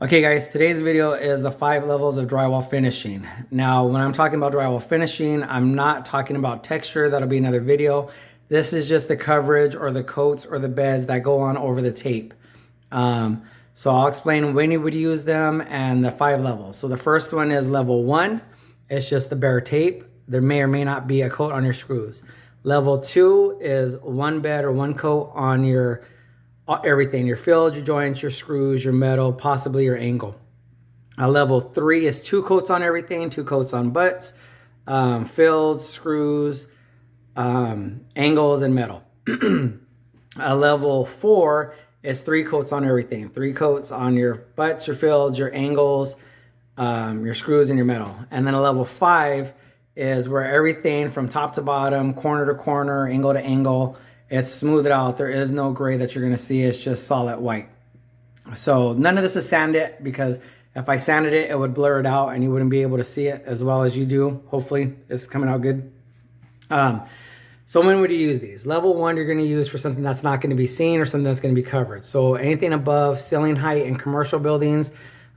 Okay guys, today's video is the 5 levels of drywall finishing. Now, when I'm talking about drywall finishing, I'm not talking about texture. That'll be another video. This is just the coverage or the coats or the beds that go on over the tape. So I'll explain when you would use them and the 5 levels. So the first one is level 1. It's just the bare tape. There may or may not be a coat on your screws. Level 2 is one bed or one coat on your everything, your fills, your joints, your screws, your metal, possibly your angle. Level 3 is 2 coats on everything, 2 coats on butts, fills, screws, angles, and metal. Level 4 is 3 coats on everything, 3 coats on your butts, your fills, your angles, your screws, and your metal. And then a level 5 is where everything from top to bottom, corner to corner, angle to angle, it's smoothed out. There is no gray that you're going to see. It's just solid white. So none of this is sanded, because if I sanded it, it would blur it out and you wouldn't be able to see it as well as you do. Hopefully it's coming out good. So when would you use these? Level 1 you're going to use for something that's not going to be seen or something that's going to be covered. So anything above ceiling height in commercial buildings.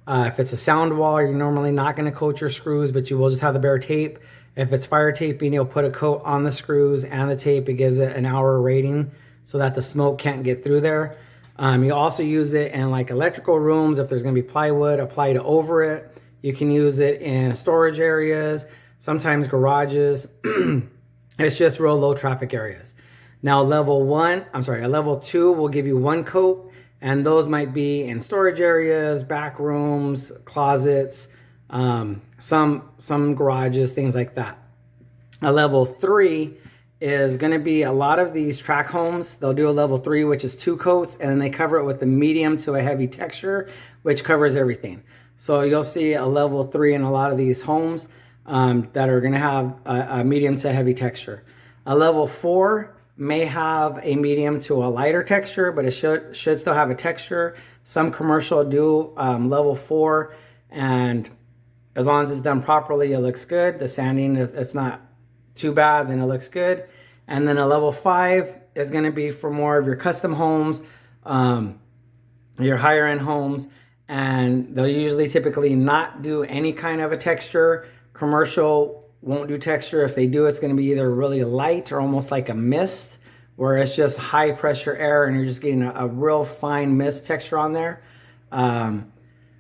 If it's a sound wall, you're normally not going to coat your screws, but you will just have the bare tape. If it's fire taping, you'll put a coat on the screws and the tape. It gives it an hour rating so that the smoke can't get through there. You also use it in like electrical rooms. If there's going to be plywood, apply it over it. You can use it in storage areas, sometimes garages. It's just real low traffic areas. Now level 2 will give you 1 coat, and those might be in storage areas, back rooms, closets, some garages, things like that. A level 3 is going to be a lot of these tract homes. They'll do a level 3, which is 2 coats, and then they cover it with a medium to a heavy texture, which covers everything. So you'll see a level 3 in a lot of these homes that are going to have a medium to heavy texture. A level 4 may have a medium to a lighter texture, but it should still have a texture. Some commercial do level 4, and as long as it's done properly, it looks good. The sanding, it's not too bad, then it looks good. And then a level 5 is going to be for more of your custom homes, your higher end homes, and they'll usually typically not do any kind of a texture. Commercial won't do texture. If they do, it's going to be either really light or almost like a mist, where it's just high pressure air and you're just getting a real fine mist texture on there.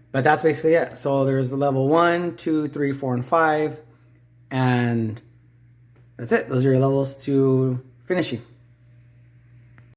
But that's basically it. So there's level 1, 2, 3, 4, and 5. And that's it. Those are your levels to finishing.